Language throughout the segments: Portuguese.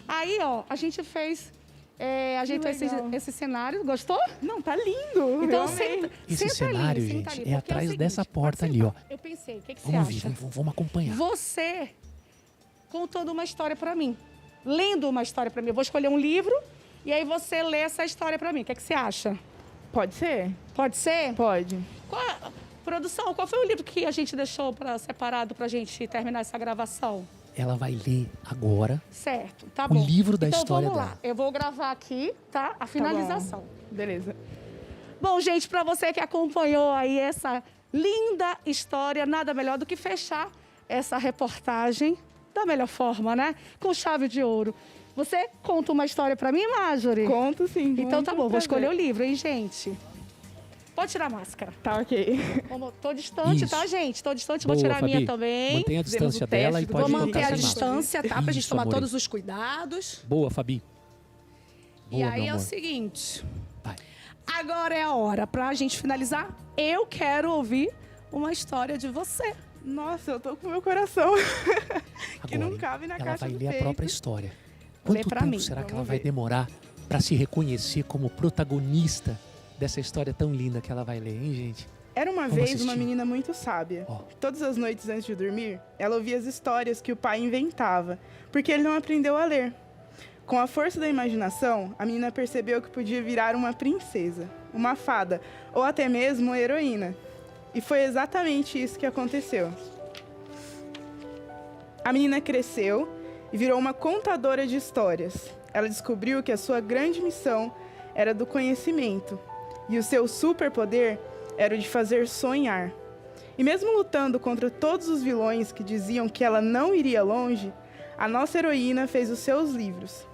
Aí, ó, a gente fez... ajeitou esse cenário. Gostou? Não, tá lindo. Então, Esse cenário, senta gente, ali, é porque o atrás seguinte, dessa porta pode ali, ó. sentar. Eu pensei, o que você Vamos acha? vir, vamos acompanhar. Você contando uma história pra mim. Lendo uma história pra mim. Eu vou escolher um livro e aí você lê essa história pra mim. O que você acha? Pode ser? Pode ser? Pode. Produção, qual foi o livro que a gente deixou separado pra gente terminar essa gravação? Ela vai ler agora Certo, tá o bom. livro da então, história vamos lá. dela. Eu vou gravar aqui, tá? A finalização. Tá bom. Beleza. Bom, gente, para você que acompanhou aí essa linda história, nada melhor do que fechar essa reportagem da melhor forma, né? Com chave de ouro. Você conta uma história para mim, Marjorie? Conto sim. Então tá bom, vou prazer. escolher o livro, hein, gente? Pode tirar a máscara. Tá, ok. Tô distante, Isso. tá, gente? Tô distante, Boa, vou tirar a minha Fabi. também. Mantenha a distância Fizemos o teste dela e do pode Vou tocar manter a sem máscara. distância, tá? Pra gente Isso, tomar amore. todos os cuidados. Boa, Fabi. E Boa, aí meu é o amor. seguinte... Vai. Agora é a hora pra gente finalizar. Eu quero ouvir uma história de você. Nossa, eu tô com o meu coração. que Agora, não cabe na ela caixa vai do ler a peito. própria história. Quanto pra tempo mim, será que ela vamos vai ver. demorar para se reconhecer como protagonista dessa história tão linda que ela vai ler, hein, gente? Era uma Vamos vez assistir. uma menina muito sábia. Ó. Todas as noites antes de dormir, ela ouvia as histórias que o pai inventava, porque ele não aprendeu a ler. Com a força da imaginação, a menina percebeu que podia virar uma princesa, uma fada ou até mesmo uma heroína. E foi exatamente isso que aconteceu. A menina cresceu e virou uma contadora de histórias. Ela descobriu que a sua grande missão era do conhecimento e o seu superpoder era o de fazer sonhar. E mesmo lutando contra todos os vilões que diziam que ela não iria longe, a nossa heroína fez os seus livros,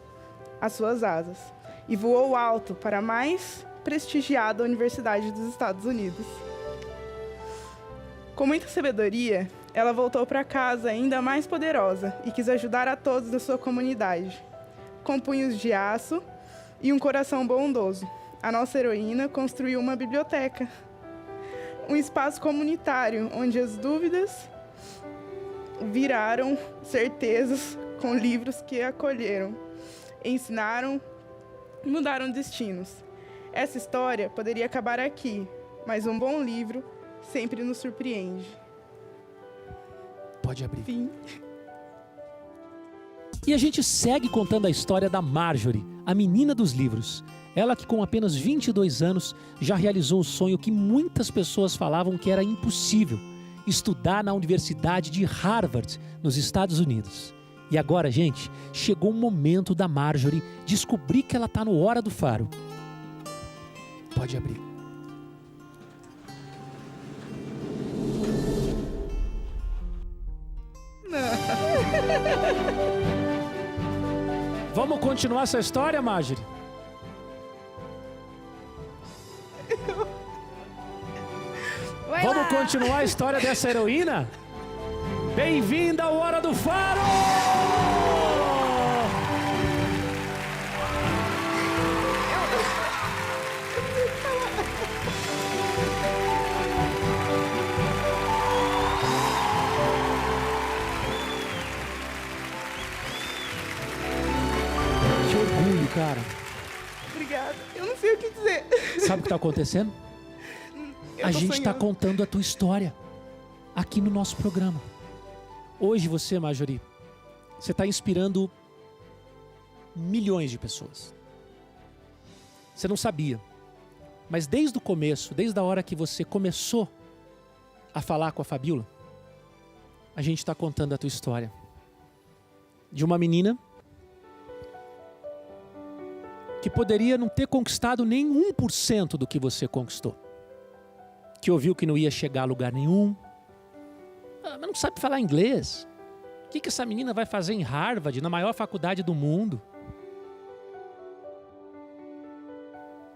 as suas asas, e voou alto para a mais prestigiada Universidade dos Estados Unidos. Com muita sabedoria, ela voltou para casa ainda mais poderosa e quis ajudar a todos da sua comunidade. Com punhos de aço e um coração bondoso, a nossa heroína construiu uma biblioteca. Um espaço comunitário onde as dúvidas viraram certezas com livros que acolheram, ensinaram e mudaram destinos. Essa história poderia acabar aqui, mas um bom livro sempre nos surpreende. Pode abrir. Fim. E a gente segue contando a história da Marjorie, a menina dos livros. Ela que com apenas 22 anos já realizou o sonho que muitas pessoas falavam que era impossível: estudar na Universidade de Harvard, nos Estados Unidos. E agora, gente, chegou o momento da Marjorie descobrir que ela está no Hora do Faro. Pode abrir. Vamos continuar essa história, Marjorie? Vai Vamos lá. continuar a história dessa heroína? Bem-vinda ao Hora do Faro! Que orgulho, cara. Obrigada. Eu não sei o que dizer. Sabe o que está acontecendo? Eu A tô gente está sonhando. contando a tua história aqui no nosso programa. Hoje você, Marjorie, você está inspirando milhões de pessoas. Você não sabia, mas desde o começo, desde a hora que você começou a falar com a Fabíola, a gente está contando a tua história. De uma menina que poderia não ter conquistado nem 1% do que você conquistou. Que ouviu que não ia chegar a lugar nenhum, mas não sabe falar inglês. O que essa menina vai fazer em Harvard, na maior faculdade do mundo?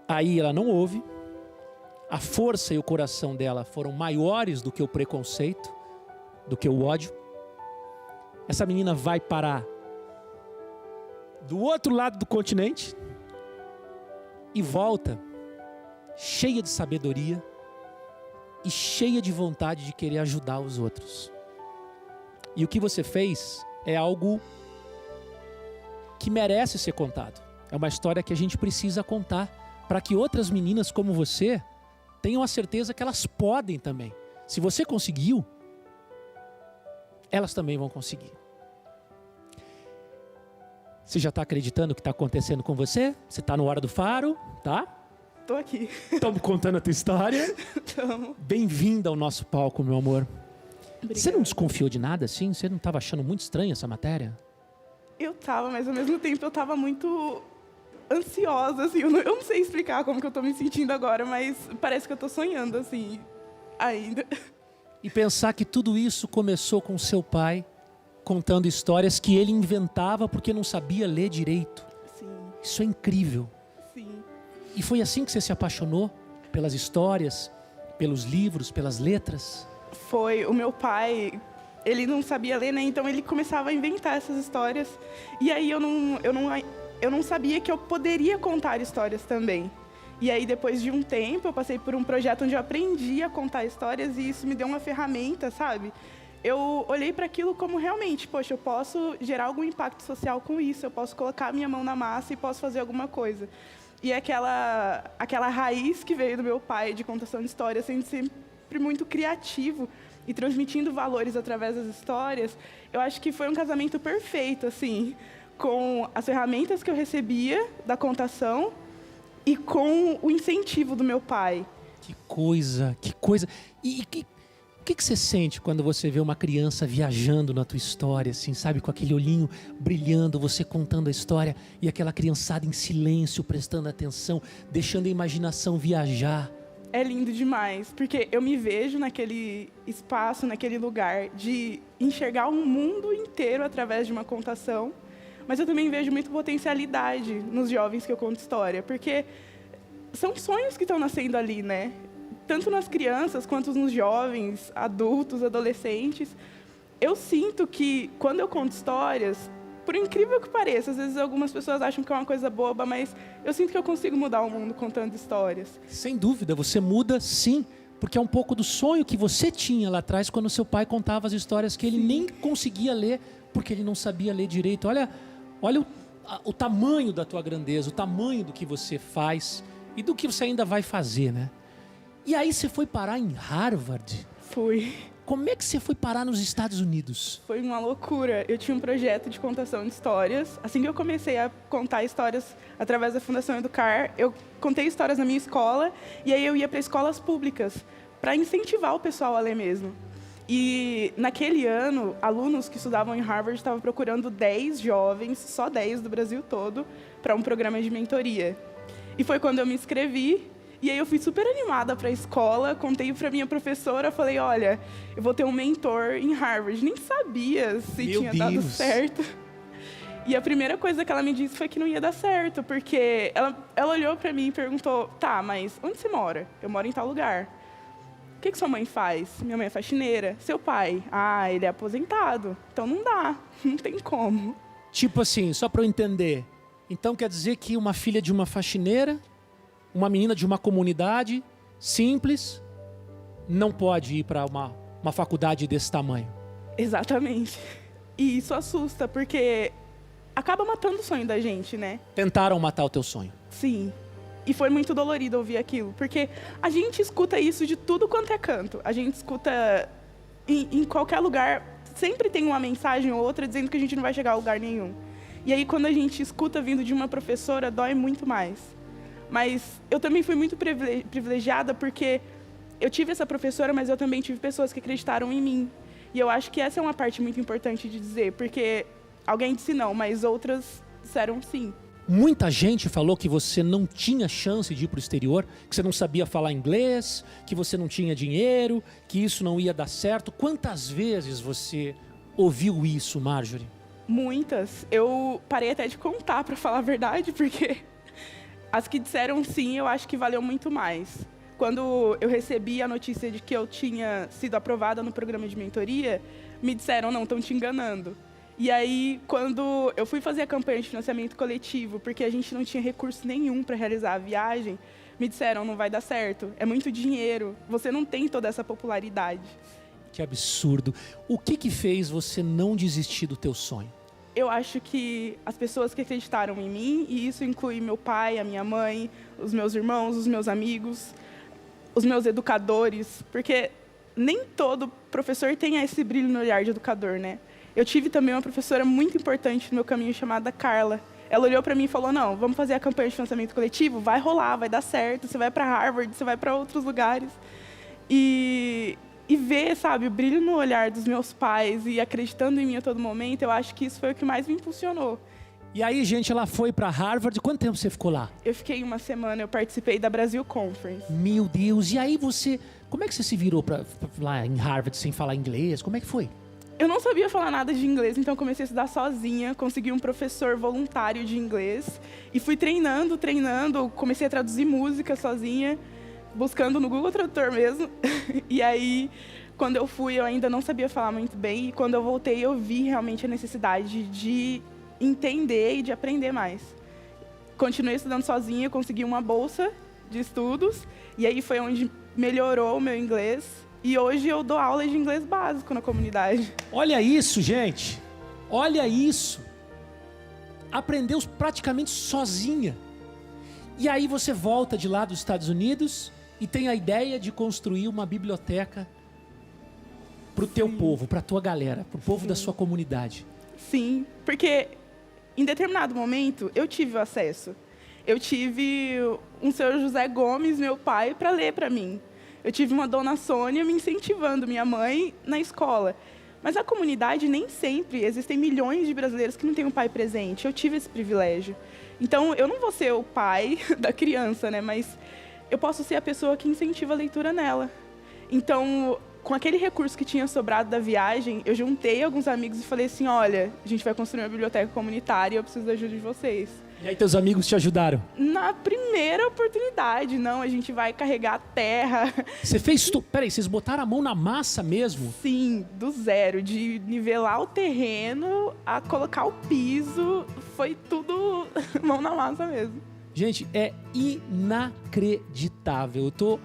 Aí ela não ouve, a força e o coração dela foram maiores do que o preconceito, do que o ódio. Essa menina vai parar do outro lado do continente e volta cheia de sabedoria e cheia de vontade de querer ajudar os outros. E o que você fez é algo que merece ser contado. É uma história que a gente precisa contar para que outras meninas como você tenham a certeza que elas podem também. Se você conseguiu, elas também vão conseguir. Você já está acreditando no que está acontecendo com você? Você está no Hora do Faro, tá? Tô aqui. Estamos contando a tua história. Tamo. Bem-vinda ao nosso palco, meu amor. Obrigada. Você não desconfiou de nada assim? Você não estava achando muito estranha essa matéria? Eu tava, mas ao mesmo tempo eu tava muito ansiosa, assim. Eu não sei explicar como que eu tô me sentindo agora, mas parece que eu tô sonhando, assim, ainda. E pensar que tudo isso começou com seu pai contando histórias que ele inventava porque não sabia ler direito. Sim, Isso é incrível. sim. E foi assim que você se apaixonou pelas histórias, pelos livros, pelas letras? Foi o meu pai, ele não sabia ler, né? Então ele começava a inventar essas histórias. E aí eu não sabia que eu poderia contar histórias também. E aí depois de um tempo eu passei por um projeto onde eu aprendi a contar histórias e isso me deu uma ferramenta, sabe? Eu olhei para aquilo como realmente, poxa, eu posso gerar algum impacto social com isso, eu posso colocar a minha mão na massa e posso fazer alguma coisa. E aquela raiz que veio do meu pai de contação de histórias, sendo sempre muito criativo e transmitindo valores através das histórias, eu acho que foi um casamento perfeito, assim, com as ferramentas que eu recebia da contação e com o incentivo do meu pai. Que coisa, que coisa. E o que você sente quando você vê uma criança viajando na tua história, assim, sabe? Com aquele olhinho brilhando, você contando a história e aquela criançada em silêncio, prestando atenção, deixando a imaginação viajar. É lindo demais, porque eu me vejo naquele espaço, naquele lugar de enxergar um mundo inteiro através de uma contação, mas eu também vejo muita potencialidade nos jovens que eu conto história, porque são sonhos que estão nascendo ali, né? Tanto nas crianças quanto nos jovens, adultos, adolescentes. Eu sinto que, quando eu conto histórias, por incrível que pareça, às vezes algumas pessoas acham que é uma coisa boba, mas eu sinto que eu consigo mudar o mundo contando histórias. Sem dúvida, você muda sim, porque é um pouco do sonho que você tinha lá atrás quando seu pai contava as histórias que ele nem conseguia ler, porque ele não sabia ler direito. Olha o tamanho da tua grandeza, o tamanho do que você faz e do que você ainda vai fazer, né? E aí você foi parar em Harvard? Fui. Como é que você foi parar nos Estados Unidos? Foi uma loucura. Eu tinha um projeto de contação de histórias. Assim que eu comecei a contar histórias através da Fundação Educar, eu contei histórias na minha escola e aí eu ia para escolas públicas para incentivar o pessoal a ler mesmo. E naquele ano, alunos que estudavam em Harvard estavam procurando 10 jovens, só 10 do Brasil todo, para um programa de mentoria. E foi quando eu me inscrevi. E aí eu fui super animada para a escola, contei para minha professora, falei, olha, eu vou ter um mentor em Harvard. Nem sabia se tinha dado certo. E a primeira coisa que ela me disse foi que não ia dar certo, porque ela olhou para mim e perguntou, tá, mas onde você mora? Eu moro em tal lugar. O que sua mãe faz? Minha mãe é faxineira. Seu pai? Ah, ele é aposentado. Então não dá, não tem como. Tipo assim, só para eu entender. Então quer dizer que uma filha de uma faxineira, uma menina de uma comunidade simples, não pode ir para uma faculdade desse tamanho. Exatamente. E isso assusta, porque acaba matando o sonho da gente, né? Tentaram matar o teu sonho. Sim. E foi muito dolorido ouvir aquilo, porque a gente escuta isso de tudo quanto é canto. A gente escuta em qualquer lugar, sempre tem uma mensagem ou outra dizendo que a gente não vai chegar a lugar nenhum. E aí, quando a gente escuta vindo de uma professora, dói muito mais. Mas eu também fui muito privilegiada porque eu tive essa professora, mas eu também tive pessoas que acreditaram em mim. E eu acho que essa é uma parte muito importante de dizer, porque alguém disse não, mas outras disseram sim. Muita gente falou que você não tinha chance de ir para o exterior, que você não sabia falar inglês, que você não tinha dinheiro, que isso não ia dar certo. Quantas vezes você ouviu isso, Marjorie? Muitas. Eu parei até de contar, para falar a verdade, porque as que disseram sim, eu acho que valeu muito mais. Quando eu recebi a notícia de que eu tinha sido aprovada no programa de mentoria, me disseram, não, estão te enganando. E aí, quando eu fui fazer a campanha de financiamento coletivo, porque a gente não tinha recurso nenhum para realizar a viagem, me disseram, não vai dar certo, é muito dinheiro, você não tem toda essa popularidade. Que absurdo. O que fez você não desistir do teu sonho? eu acho que as pessoas que acreditaram em mim, e isso inclui meu pai, a minha mãe, os meus irmãos, os meus amigos, os meus educadores, porque nem todo professor tem esse brilho no olhar de educador, né? Eu tive também uma professora muito importante no meu caminho chamada Carla. Ela olhou para mim e falou, não, vamos fazer a campanha de financiamento coletivo? Vai rolar, vai dar certo, você vai para Harvard, você vai para outros lugares. E ver, sabe, o brilho no olhar dos meus pais e acreditando em mim a todo momento, eu acho que isso foi o que mais me impulsionou. E aí, gente, ela foi para Harvard. Quanto tempo você ficou lá? Eu fiquei uma semana, eu participei da Brasil Conference. Meu Deus, e aí você... Como é que você se virou lá em Harvard sem falar inglês? Como é que foi? Eu não sabia falar nada de inglês, então comecei a estudar sozinha, consegui um professor voluntário de inglês e fui treinando, comecei a traduzir música sozinha, buscando no Google Tradutor mesmo. E aí, quando eu fui, eu ainda não sabia falar muito bem, e quando eu voltei, eu vi realmente a necessidade de entender e de aprender mais. Continuei estudando sozinha, consegui uma bolsa de estudos, e aí foi onde melhorou o meu inglês. E hoje eu dou aula de inglês básico na comunidade. Olha isso, gente. Olha isso. Aprendeu praticamente sozinha. E aí você volta de lá dos Estados Unidos e tem a ideia de construir uma biblioteca para o teu povo, para a tua galera, para o povo da sua comunidade. Sim, porque em determinado momento eu tive o acesso. Eu tive um senhor José Gomes, meu pai, para ler para mim. Eu tive uma dona Sônia me incentivando, minha mãe, na escola. Mas a comunidade nem sempre, existem milhões de brasileiros que não têm um pai presente. Eu tive esse privilégio. Então, eu não vou ser o pai da criança, né? Mas eu posso ser a pessoa que incentiva a leitura nela. Então, com aquele recurso que tinha sobrado da viagem, eu juntei alguns amigos e falei assim, olha, a gente vai construir uma biblioteca comunitária e eu preciso da ajuda de vocês. E aí teus amigos te ajudaram? Na primeira oportunidade, não, a gente vai carregar a terra. Você fez tudo? Peraí, vocês botaram a mão na massa mesmo? Sim, do zero, de nivelar o terreno a colocar o piso, foi tudo mão na massa mesmo. Gente, é inacreditável. Eu tô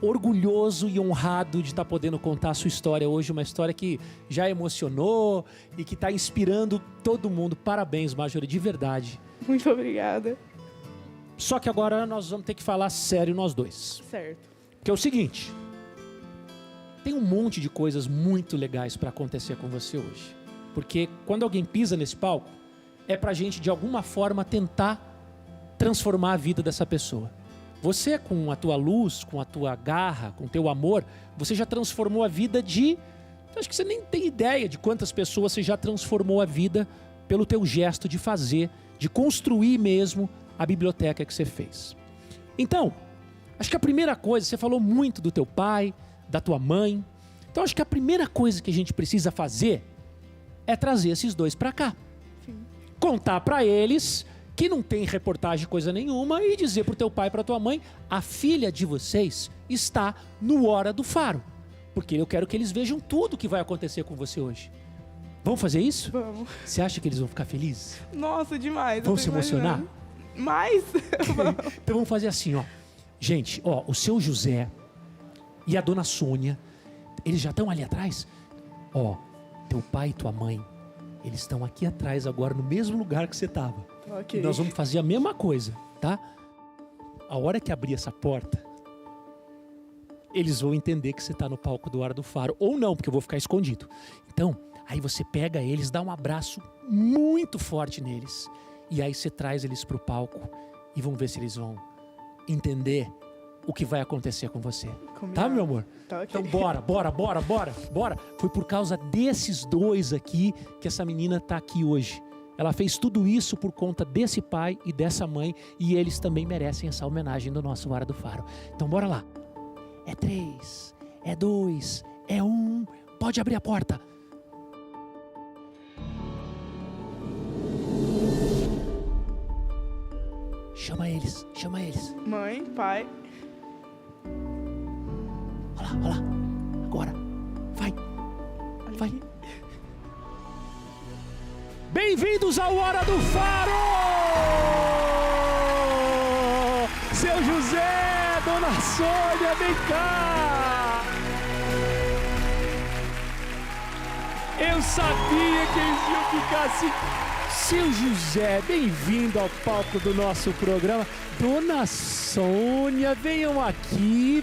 orgulhoso e honrado de estar podendo contar a sua história hoje, uma história que já emocionou e que está inspirando todo mundo. Parabéns, Marjorie, de verdade. Muito obrigada. Só que agora nós vamos ter que falar sério nós dois. Certo. Porque é o seguinte, tem um monte de coisas muito legais para acontecer com você hoje. Porque quando alguém pisa nesse palco, é pra gente de alguma forma tentar transformar a vida dessa pessoa. Você, com a tua luz, com a tua garra, com o teu amor, você já transformou a vida de... Acho que você nem tem ideia de quantas pessoas você já transformou a vida pelo teu gesto de fazer, de construir mesmo a biblioteca que você fez. Então, acho que a primeira coisa, você falou muito do teu pai, da tua mãe. Então, acho que a primeira coisa que a gente precisa fazer é trazer esses dois para cá. Sim. Contar para eles que não tem reportagem coisa nenhuma e dizer pro teu pai e pra tua mãe, a filha de vocês está no Hora do Faro. Porque eu quero que eles vejam tudo que vai acontecer com você hoje. Vamos fazer isso? Vamos. Você acha que eles vão ficar felizes? Nossa, demais. Vão se emocionar? Mas... Então vamos fazer assim, ó. Gente, ó, o seu José e a dona Sônia, eles já estão ali atrás? Ó, teu pai e tua mãe, eles estão aqui atrás agora, no mesmo lugar que você estava. Ok. E nós vamos fazer a mesma coisa, tá? A hora que abrir essa porta, eles vão entender que você está no palco do Hora do Faro. Ou não, porque eu vou ficar escondido. Então, aí você pega eles, dá um abraço muito forte neles. E aí você traz eles pro palco e vamos ver se eles vão entender o que vai acontecer com você. Combinado. Tá, meu amor? Tá, ok. Então bora. Foi por causa desses dois aqui que essa menina tá aqui hoje. Ela fez tudo isso por conta desse pai e dessa mãe e eles também merecem essa homenagem do nosso Hora do Faro. Então bora lá. É 3, é 2, é 1. Pode abrir a porta. Chama eles. Mãe, pai. Olha lá. Agora. Vai. Bem-vindos ao Hora do Faro! Seu José, dona Sônia, vem cá! Eu sabia que eles iam ficar assim Seu José, bem-vindo ao palco do nosso programa. Dona Sônia, venham aqui.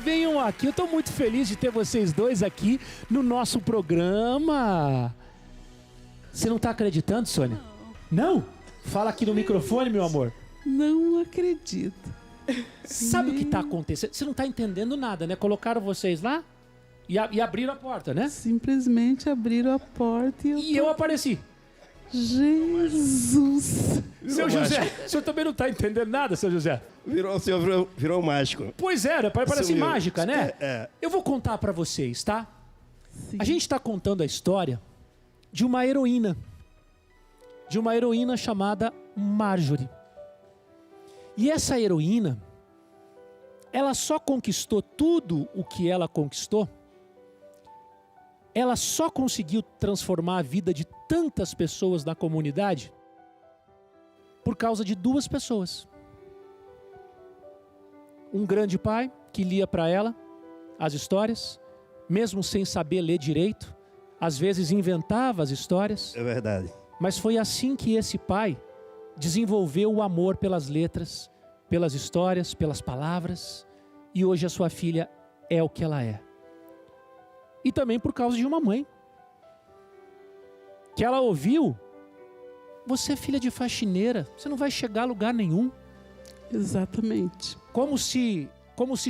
Eu estou muito feliz de ter vocês dois aqui no nosso programa. Você não está acreditando, Sônia? Não? Fala aqui no microfone, meu amor. Não acredito. Sabe o que está acontecendo? Você não está entendendo nada, né? Colocaram vocês lá e abriram a porta, né? Simplesmente abriram a porta e eu apareci. Jesus! Seu José, o senhor também não está entendendo nada, seu José? O senhor virou mágico. Pois é, parece Sumiu. mágica, né? É. Eu vou contar para vocês, tá? Sim. A gente está contando a história de uma heroína. De uma heroína chamada Marjorie. E essa heroína, ela só conquistou tudo o que ela conquistou. Ela só conseguiu transformar a vida de tantas pessoas na comunidade por causa de duas pessoas. Um grande pai que lia para ela as histórias, mesmo sem saber ler direito, às vezes inventava as histórias. É verdade. Mas foi assim que esse pai desenvolveu o amor pelas letras, pelas histórias, pelas palavras, e hoje a sua filha é o que ela é. E também por causa de uma mãe, que ela ouviu: você é filha de faxineira, você não vai chegar a lugar nenhum. Exatamente. Como se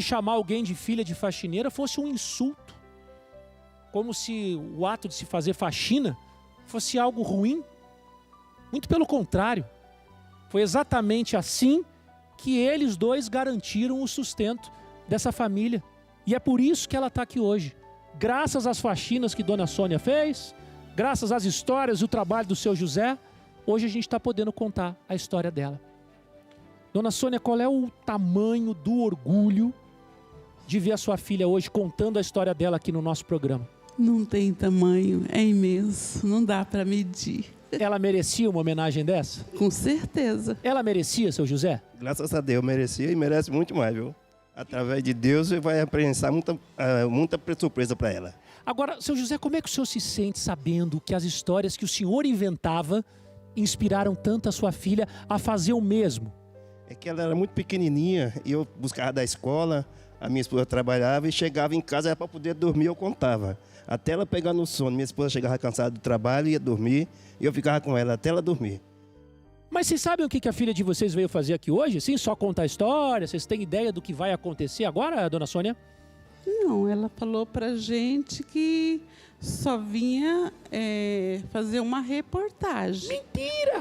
chamar alguém de filha de faxineira fosse um insulto. Como se o ato de se fazer faxina fosse algo ruim. Muito pelo contrário. Foi exatamente assim que eles dois garantiram o sustento dessa família. E é por isso que ela está aqui hoje. Graças às faxinas que Dona Sônia fez, graças às histórias e o trabalho do seu José, hoje a gente está podendo contar a história dela. Dona Sônia, qual é o tamanho do orgulho de ver a sua filha hoje contando a história dela aqui no nosso programa? Não tem tamanho, é imenso, não dá para medir. Ela merecia uma homenagem dessa? Com certeza. Ela merecia, seu José? Graças a Deus, merecia e merece muito mais, viu? Através de Deus, vai apreensar muita surpresa para ela. Agora, seu José, como é que o senhor se sente sabendo que as histórias que o senhor inventava inspiraram tanto a sua filha a fazer o mesmo? É que ela era muito pequenininha e eu buscava da escola, a minha esposa trabalhava e chegava em casa, era para poder dormir, eu contava. Até ela pegar no sono, minha esposa chegava cansada do trabalho, ia dormir, e eu ficava com ela até ela dormir. Mas vocês sabem o que a filha de vocês veio fazer aqui hoje? Sim, só contar a história? Vocês têm ideia do que vai acontecer agora, Dona Sônia? Não, ela falou pra gente que só vinha fazer uma reportagem. Mentira!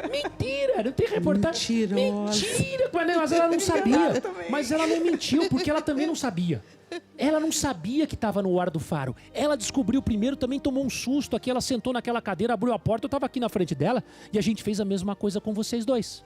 Mentira! Não tem reportagem. Mentirosa. Mentira! Mas ela não sabia. Mas ela não mentiu, porque ela também não sabia. Ela não sabia que estava no ar do Faro. Ela descobriu primeiro, também tomou um susto aqui. Ela sentou naquela cadeira, abriu a porta, eu estava aqui na frente dela e a gente fez a mesma coisa com vocês dois.